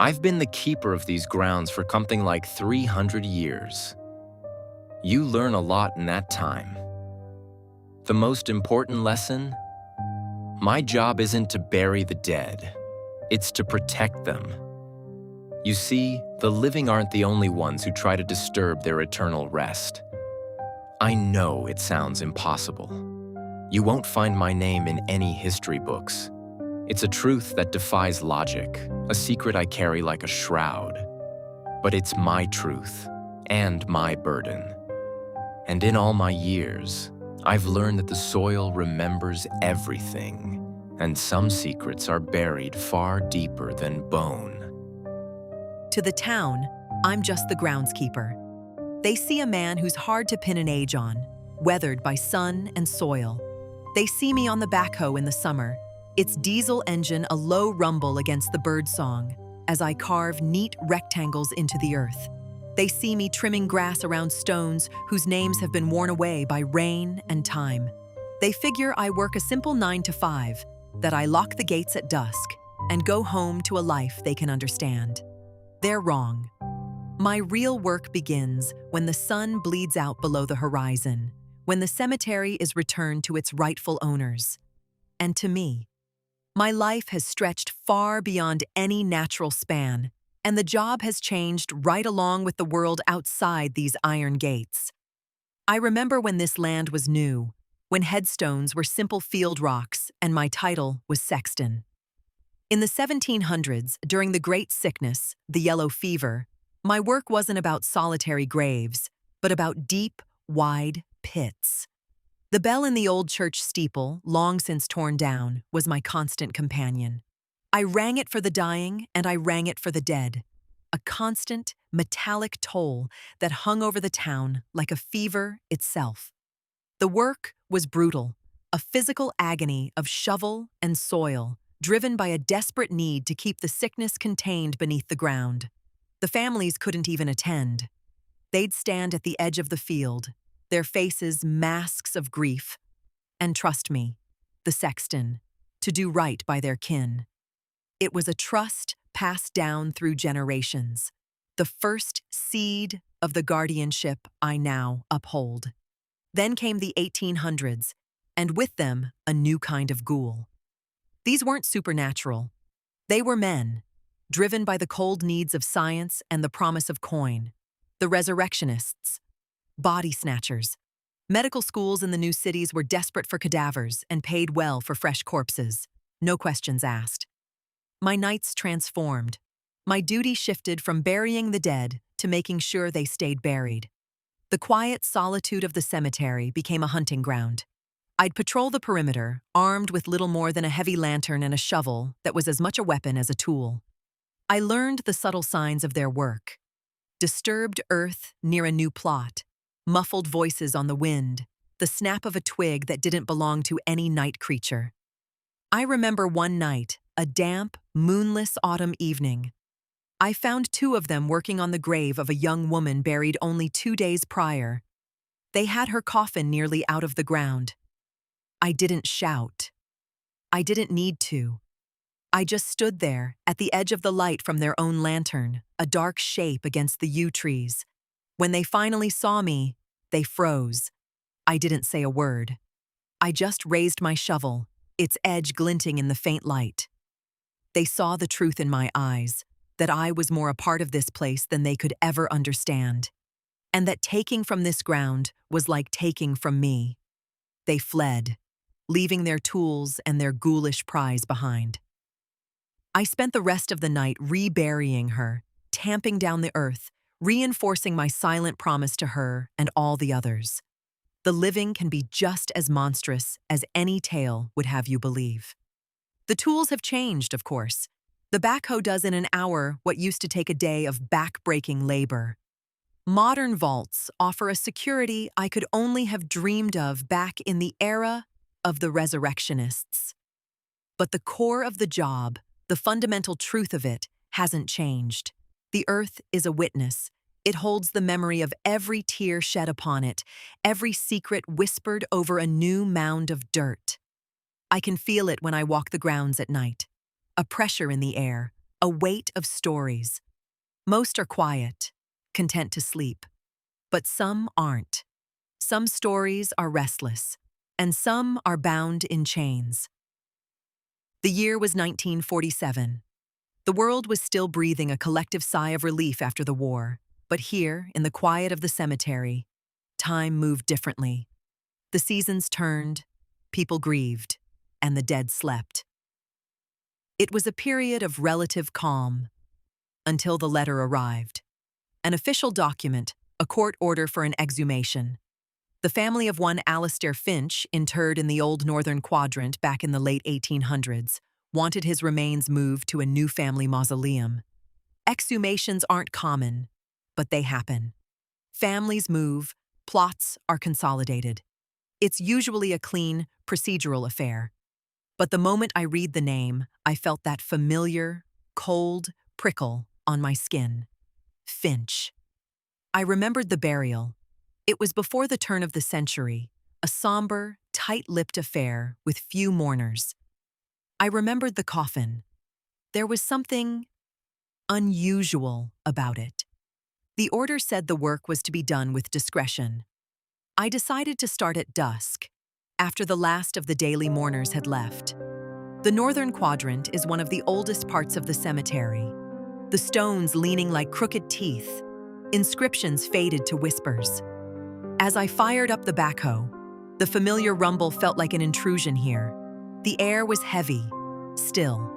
I've been the keeper of these grounds for something like 300 years. You learn a lot in that time. The most important lesson? My job isn't to bury the dead. It's to protect them. You see, the living aren't the only ones who try to disturb their eternal rest. I know it sounds impossible. You won't find my name in any history books. It's a truth that defies logic, a secret I carry like a shroud. But it's my truth and my burden. And in all my years, I've learned that the soil remembers everything, and some secrets are buried far deeper than bone. To the town, I'm just the groundskeeper. They see a man who's hard to pin an age on, weathered by sun and soil. They see me on the backhoe in the summer, its diesel engine a low rumble against the birdsong as I carve neat rectangles into the earth. They see me trimming grass around stones whose names have been worn away by rain and time. They figure I work a simple 9 to 5, that I lock the gates at dusk and go home to a life they can understand. They're wrong. My real work begins when the sun bleeds out below the horizon, when the cemetery is returned to its rightful owners. And to me, my life has stretched far beyond any natural span, and the job has changed right along with the world outside these iron gates. I remember when this land was new, when headstones were simple field rocks and my title was sexton. In the 1700s, during the Great Sickness, the Yellow Fever, my work wasn't about solitary graves, but about deep, wide pits. The bell in the old church steeple, long since torn down, was my constant companion. I rang it for the dying and I rang it for the dead, a constant, metallic toll that hung over the town like a fever itself. The work was brutal, a physical agony of shovel and soil, driven by a desperate need to keep the sickness contained beneath the ground. The families couldn't even attend. They'd stand at the edge of the field, their faces masks of grief, and trust me, the sexton, to do right by their kin. It was a trust passed down through generations, the first seed of the guardianship I now uphold. Then came the 1800s, and with them, a new kind of ghoul. These weren't supernatural. They were men, driven by the cold needs of science and the promise of coin. The resurrectionists, body snatchers. Medical schools in the new cities were desperate for cadavers and paid well for fresh corpses. No questions asked. My nights transformed. My duty shifted from burying the dead to making sure they stayed buried. The quiet solitude of the cemetery became a hunting ground. I'd patrol the perimeter, armed with little more than a heavy lantern and a shovel that was as much a weapon as a tool. I learned the subtle signs of their work. Disturbed earth near a new plot, muffled voices on the wind, the snap of a twig that didn't belong to any night creature. I remember one night, a damp, moonless autumn evening. I found 2 of them working on the grave of a young woman buried only 2 days prior. They had her coffin nearly out of the ground. I didn't shout. I didn't need to. I just stood there, at the edge of the light from their own lantern, a dark shape against the yew trees. When they finally saw me, they froze. I didn't say a word. I just raised my shovel, its edge glinting in the faint light. They saw the truth in my eyes, that I was more a part of this place than they could ever understand, and that taking from this ground was like taking from me. They fled, leaving their tools and their ghoulish prize behind. I spent the rest of the night reburying her, tamping down the earth, reinforcing my silent promise to her and all the others. The living can be just as monstrous as any tale would have you believe. The tools have changed, of course. The backhoe does in an hour what used to take a day of back-breaking labor. Modern vaults offer a security I could only have dreamed of back in the era of the resurrectionists. But the core of the job, the fundamental truth of it, hasn't changed. The earth is a witness. It holds the memory of every tear shed upon it, every secret whispered over a new mound of dirt. I can feel it when I walk the grounds at night. A pressure in the air, a weight of stories. Most are quiet, content to sleep. But some aren't. Some stories are restless, and some are bound in chains. The year was 1947. The world was still breathing a collective sigh of relief after the war, but here, in the quiet of the cemetery, time moved differently. The seasons turned, people grieved, and the dead slept. It was a period of relative calm, until the letter arrived. An official document, a court order for an exhumation. The family of one Alistair Finch, interred in the old northern quadrant back in the late 1800s, wanted his remains moved to a new family mausoleum. Exhumations aren't common, but they happen. Families move, plots are consolidated. It's usually a clean, procedural affair. But the moment I read the name, I felt that familiar, cold prickle on my skin. Finch. I remembered the burial. It was before the turn of the century, a somber, tight-lipped affair with few mourners. I remembered the coffin. There was something unusual about it. The order said the work was to be done with discretion. I decided to start at dusk, after the last of the daily mourners had left. The northern quadrant is one of the oldest parts of the cemetery. The stones leaning like crooked teeth, inscriptions faded to whispers. As I fired up the backhoe, the familiar rumble felt like an intrusion here. The air was heavy, still.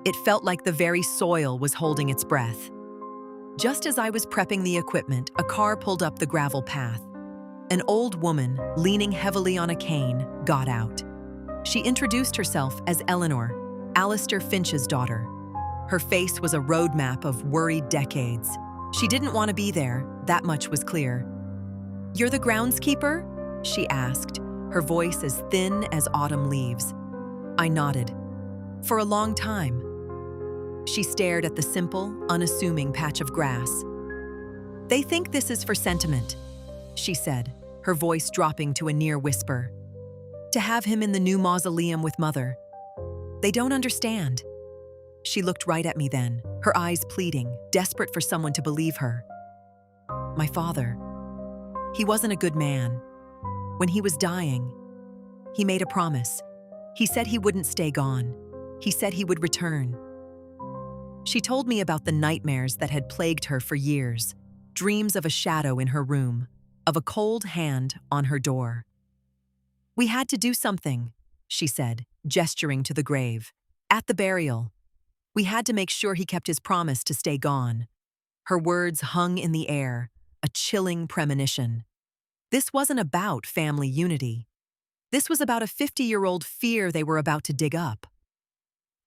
It felt like the very soil was holding its breath. Just as I was prepping the equipment, a car pulled up the gravel path. An old woman, leaning heavily on a cane, got out. She introduced herself as Eleanor, Alistair Finch's daughter. Her face was a roadmap of worried decades. She didn't want to be there, that much was clear. "You're the groundskeeper?" she asked, her voice as thin as autumn leaves. I nodded. "For a long time." She stared at the simple, unassuming patch of grass. "They think this is for sentiment," she said, her voice dropping to a near whisper. "To have him in the new mausoleum with Mother. They don't understand." She looked right at me then, her eyes pleading, desperate for someone to believe her. "My father. He wasn't a good man. When he was dying, he made a promise. He said he wouldn't stay gone. He said he would return." She told me about the nightmares that had plagued her for years, dreams of a shadow in her room, of a cold hand on her door. "We had to do something," she said, gesturing to the grave. "At the burial. We had to make sure he kept his promise to stay gone." Her words hung in the air, a chilling premonition. This wasn't about family unity. This was about a 50-year-old fear they were about to dig up.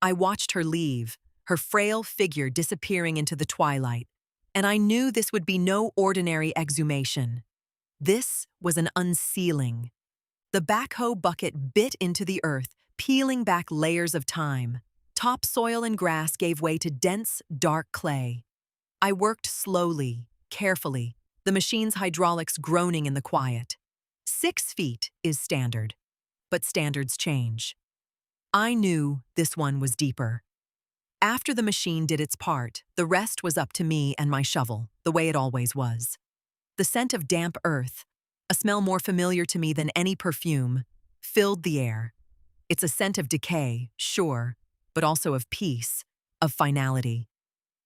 I watched her leave, her frail figure disappearing into the twilight, and I knew this would be no ordinary exhumation. This was an unsealing. The backhoe bucket bit into the earth, peeling back layers of time. Topsoil and grass gave way to dense, dark clay. I worked slowly, carefully, the machine's hydraulics groaning in the quiet. 6 feet is standard, but standards change. I knew this one was deeper. After the machine did its part, the rest was up to me and my shovel, the way it always was. The scent of damp earth, a smell more familiar to me than any perfume, filled the air. It's a scent of decay, sure, but also of peace, of finality.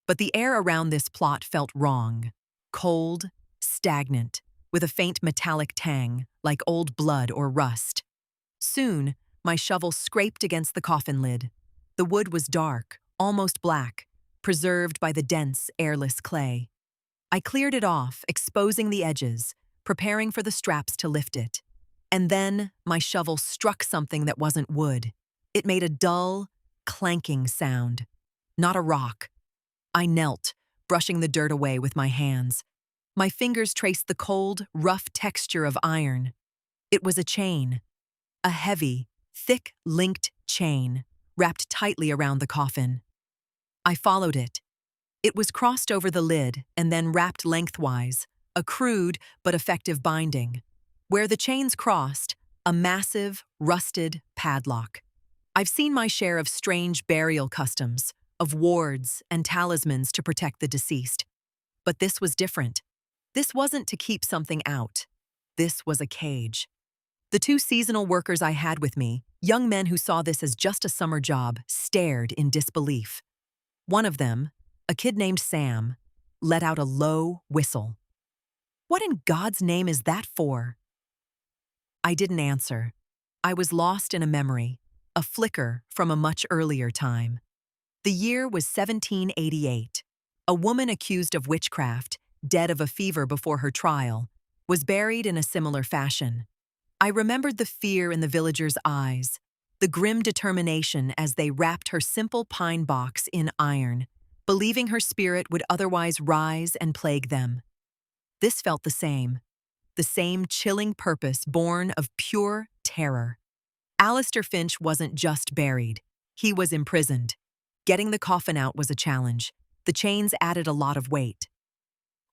But the air around this plot felt wrong, cold, stagnant, with a faint metallic tang, like old blood or rust. Soon, my shovel scraped against the coffin lid. The wood was dark, almost black, preserved by the dense, airless clay. I cleared it off, exposing the edges, preparing for the straps to lift it. And then my shovel struck something that wasn't wood. It made a dull, clanking sound. Not a rock. I knelt, brushing the dirt away with my hands. My fingers traced the cold, rough texture of iron. It was a chain. A heavy, thick, linked chain, wrapped tightly around the coffin. I followed it. It was crossed over the lid and then wrapped lengthwise, a crude but effective binding. Where the chains crossed, a massive, rusted padlock. I've seen my share of strange burial customs, of wards and talismans to protect the deceased. But this was different. This wasn't to keep something out. This was a cage. The two seasonal workers I had with me, young men who saw this as just a summer job, stared in disbelief. One of them, a kid named Sam, let out a low whistle. "What in God's name is that for?" I didn't answer. I was lost in a memory, a flicker from a much earlier time. The year was 1788. A woman accused of witchcraft, dead of a fever before her trial, was buried in a similar fashion. I remembered the fear in the villagers' eyes, the grim determination as they wrapped her simple pine box in iron, believing her spirit would otherwise rise and plague them. This felt the same chilling purpose born of pure terror. Alistair Finch wasn't just buried, he was imprisoned. Getting the coffin out was a challenge. The chains added a lot of weight.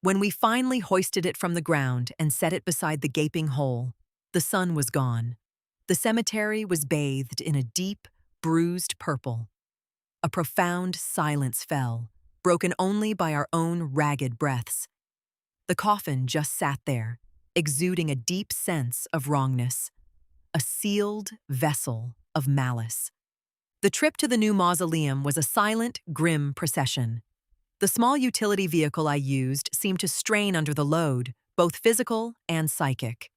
When we finally hoisted it from the ground and set it beside the gaping hole, the sun was gone. The cemetery was bathed in a deep, bruised purple. A profound silence fell, broken only by our own ragged breaths. The coffin just sat there, exuding a deep sense of wrongness, a sealed vessel of malice. The trip to the new mausoleum was a silent, grim procession. The small utility vehicle I used seemed to strain under the load, both physical and psychic.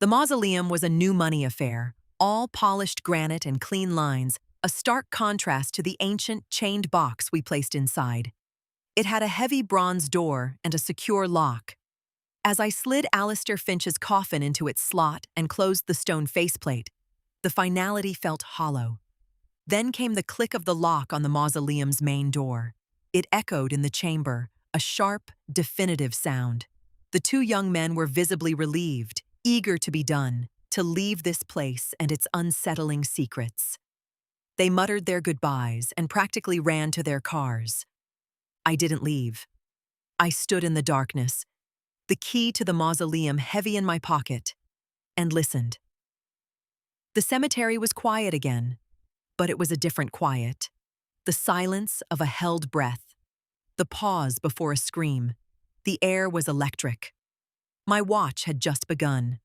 The mausoleum was a new money affair, all polished granite and clean lines, a stark contrast to the ancient, chained box we placed inside. It had a heavy bronze door and a secure lock. As I slid Alistair Finch's coffin into its slot and closed the stone faceplate, the finality felt hollow. Then came the click of the lock on the mausoleum's main door. It echoed in the chamber, a sharp, definitive sound. The two young men were visibly relieved, eager to be done, to leave this place and its unsettling secrets. They muttered their goodbyes and practically ran to their cars. I didn't leave. I stood in the darkness, the key to the mausoleum heavy in my pocket, and listened. The cemetery was quiet again, but it was a different quiet. The silence of a held breath, the pause before a scream. The air was electric. My watch had just begun.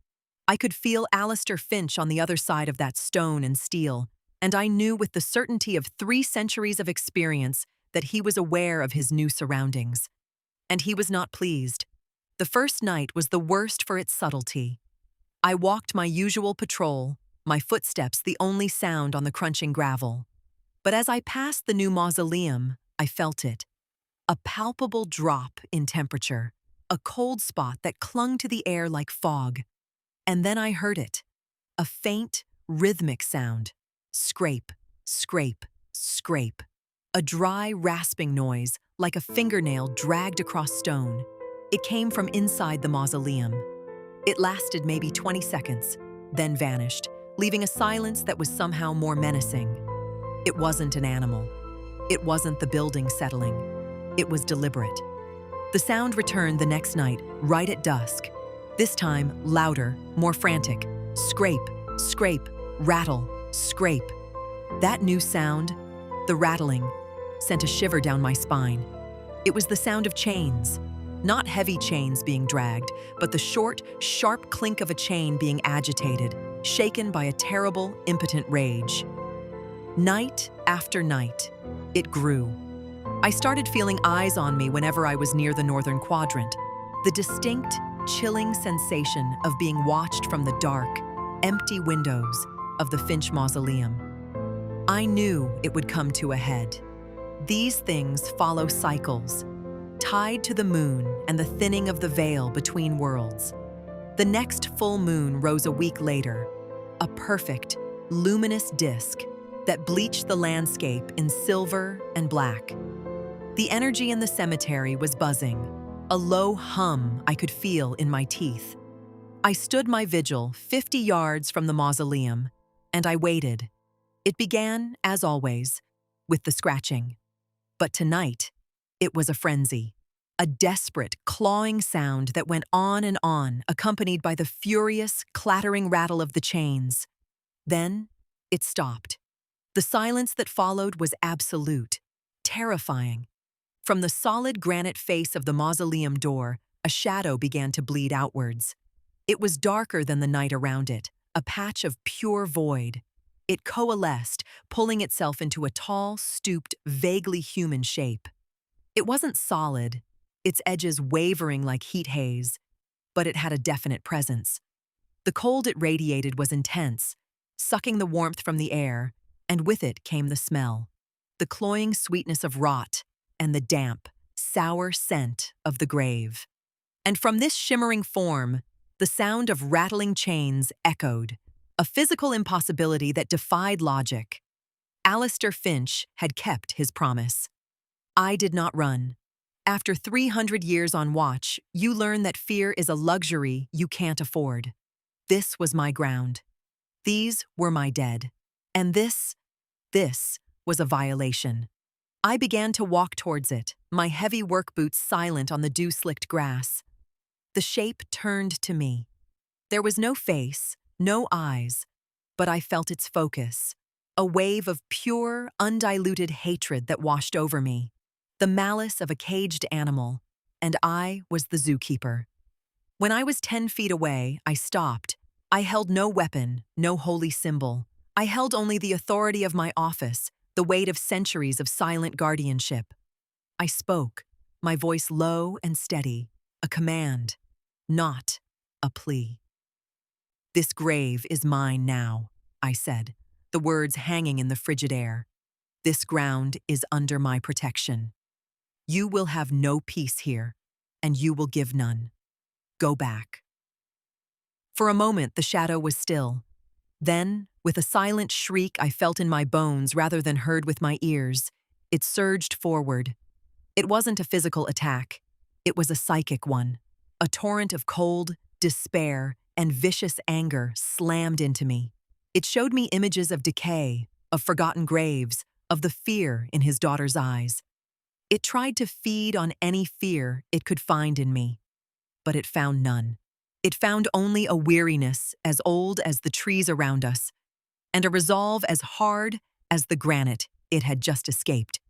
I could feel Alistair Finch on the other side of that stone and steel, and I knew with the certainty of 3 centuries of experience that he was aware of his new surroundings. And he was not pleased. The first night was the worst for its subtlety. I walked my usual patrol, my footsteps the only sound on the crunching gravel. But as I passed the new mausoleum, I felt it. A palpable drop in temperature, a cold spot that clung to the air like fog. And then I heard it. A faint, rhythmic sound. Scrape, scrape, scrape. A dry, rasping noise, like a fingernail dragged across stone. It came from inside the mausoleum. It lasted maybe 20 seconds, then vanished, leaving a silence that was somehow more menacing. It wasn't an animal. It wasn't the building settling. It was deliberate. The sound returned the next night, right at dusk. This time, louder, more frantic. Scrape, scrape, rattle, scrape. That new sound, the rattling, sent a shiver down my spine. It was the sound of chains. Not heavy chains being dragged, but the short, sharp clink of a chain being agitated, shaken by a terrible, impotent rage. Night after night, it grew. I started feeling eyes on me whenever I was near the northern quadrant. The distinct, chilling sensation of being watched from the dark, empty windows of the Finch Mausoleum. I knew it would come to a head. These things follow cycles, tied to the moon and the thinning of the veil between worlds. The next full moon rose a week later, a perfect, luminous disk that bleached the landscape in silver and black. The energy in the cemetery was buzzing, a low hum I could feel in my teeth. I stood my vigil 50 yards from the mausoleum, and I waited. It began, as always, with the scratching. But tonight, it was a frenzy, a desperate, clawing sound that went on, accompanied by the furious, clattering rattle of the chains. Then, it stopped. The silence that followed was absolute, terrifying. From the solid granite face of the mausoleum door, a shadow began to bleed outwards. It was darker than the night around it, a patch of pure void. It coalesced, pulling itself into a tall, stooped, vaguely human shape. It wasn't solid, its edges wavering like heat haze, but it had a definite presence. The cold it radiated was intense, sucking the warmth from the air, and with it came the smell, the cloying sweetness of rot and the damp, sour scent of the grave. And from this shimmering form, the sound of rattling chains echoed, a physical impossibility that defied logic. Alistair Finch had kept his promise. I did not run. After 300 years on watch, you learn that fear is a luxury you can't afford. This was my ground. These were my dead. And this was a violation. I began to walk towards it, my heavy work boots silent on the dew-slicked grass. The shape turned to me. There was no face, no eyes, but I felt its focus, a wave of pure, undiluted hatred that washed over me, the malice of a caged animal, and I was the zookeeper. When I was 10 feet away, I stopped. I held no weapon, no holy symbol. I held only the authority of my office, the weight of centuries of silent guardianship. I spoke, my voice low and steady, a command, not a plea. "This grave is mine now," I said, the words hanging in the frigid air. "This ground is under my protection. You will have no peace here, and you will give none. Go back." For a moment, the shadow was still. Then, with a silent shriek I felt in my bones rather than heard with my ears, it surged forward. It wasn't a physical attack. It was a psychic one. A torrent of cold, despair, and vicious anger slammed into me. It showed me images of decay, of forgotten graves, of the fear in his daughter's eyes. It tried to feed on any fear it could find in me, but it found none. It found only a weariness as old as the trees around us, and a resolve as hard as the granite it had just escaped.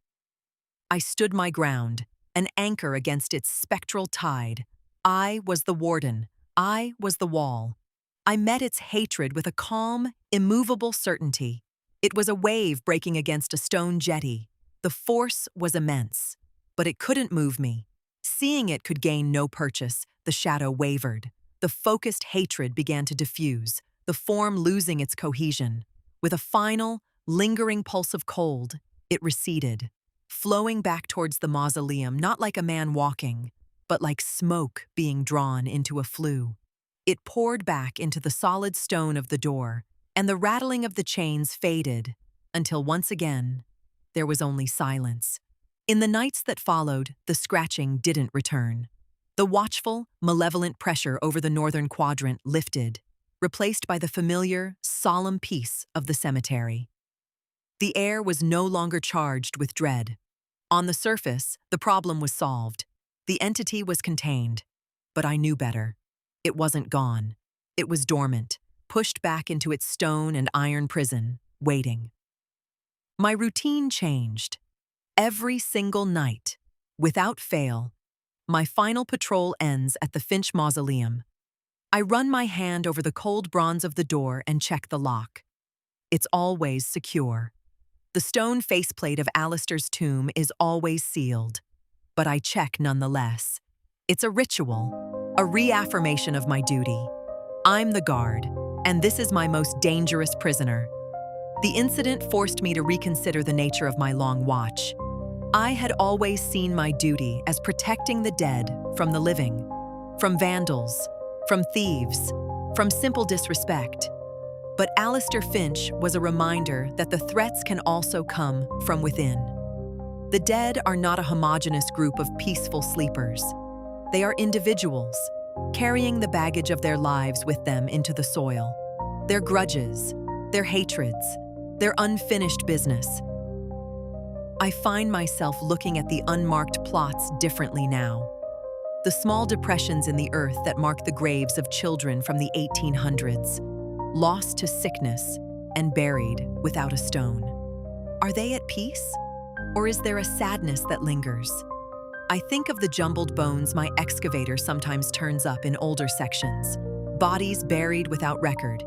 I stood my ground, an anchor against its spectral tide. I was the warden. I was the wall. I met its hatred with a calm, immovable certainty. It was a wave breaking against a stone jetty. The force was immense, but it couldn't move me. Seeing it could gain no purchase, the shadow wavered. The focused hatred began to diffuse, the form losing its cohesion. With a final, lingering pulse of cold, it receded, flowing back towards the mausoleum not like a man walking, but like smoke being drawn into a flue. It poured back into the solid stone of the door, and the rattling of the chains faded, until once again, there was only silence. In the nights that followed, the scratching didn't return. The watchful, malevolent pressure over the northern quadrant lifted, replaced by the familiar, solemn peace of the cemetery. The air was no longer charged with dread. On the surface, the problem was solved. The entity was contained. But I knew better. It wasn't gone. It was dormant, pushed back into its stone and iron prison, waiting. My routine changed. Every single night, without fail, my final patrol ends at the Finch Mausoleum. I run my hand over the cold bronze of the door and check the lock. It's always secure. The stone faceplate of Alistair's tomb is always sealed. But I check nonetheless. It's a ritual, a reaffirmation of my duty. I'm the guard, and this is my most dangerous prisoner. The incident forced me to reconsider the nature of my long watch. I had always seen my duty as protecting the dead from the living, from vandals, from thieves, from simple disrespect. But Alistair Finch was a reminder that the threats can also come from within. The dead are not a homogeneous group of peaceful sleepers. They are individuals, carrying the baggage of their lives with them into the soil. Their grudges, their hatreds, their unfinished business. I find myself looking at the unmarked plots differently now. The small depressions in the earth that mark the graves of children from the 1800s, lost to sickness and buried without a stone. Are they at peace? Or is there a sadness that lingers? I think of the jumbled bones my excavator sometimes turns up in older sections, bodies buried without record,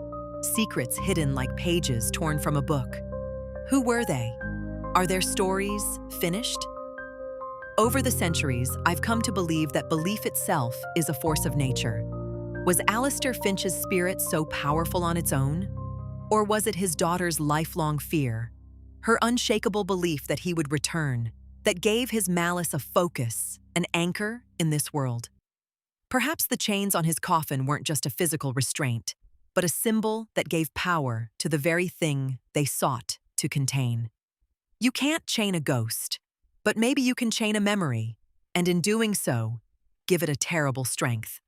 secrets hidden like pages torn from a book. Who were they? Are their stories finished? Over the centuries, I've come to believe that belief itself is a force of nature. Was Alistair Finch's spirit so powerful on its own? Or was it his daughter's lifelong fear, her unshakable belief that he would return, that gave his malice a focus, an anchor in this world? Perhaps the chains on his coffin weren't just a physical restraint, but a symbol that gave power to the very thing they sought to contain. You can't chain a ghost, but maybe you can chain a memory, and in doing so, give it a terrible strength.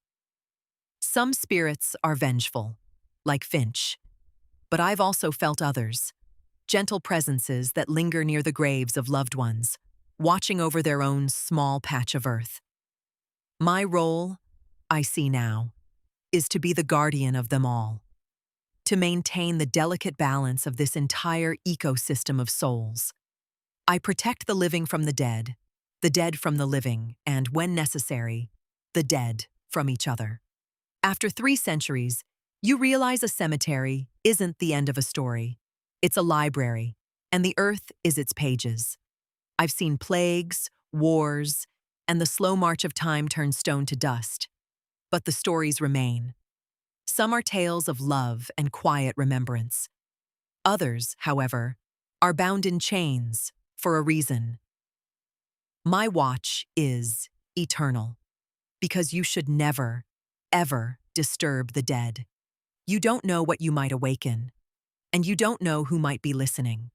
Some spirits are vengeful, like Finch, but I've also felt others, gentle presences that linger near the graves of loved ones, watching over their own small patch of earth. My role, I see now, is to be the guardian of them all, to maintain the delicate balance of this entire ecosystem of souls. I protect the living from the dead from the living, and, when necessary, the dead from each other. After 3 centuries, you realize a cemetery isn't the end of a story. It's a library, and the earth is its pages. I've seen plagues, wars, and the slow march of time turn stone to dust. But the stories remain. Some are tales of love and quiet remembrance. Others, however, are bound in chains for a reason. My watch is eternal, because you should never, ever disturb the dead. You don't know what you might awaken, and you don't know who might be listening.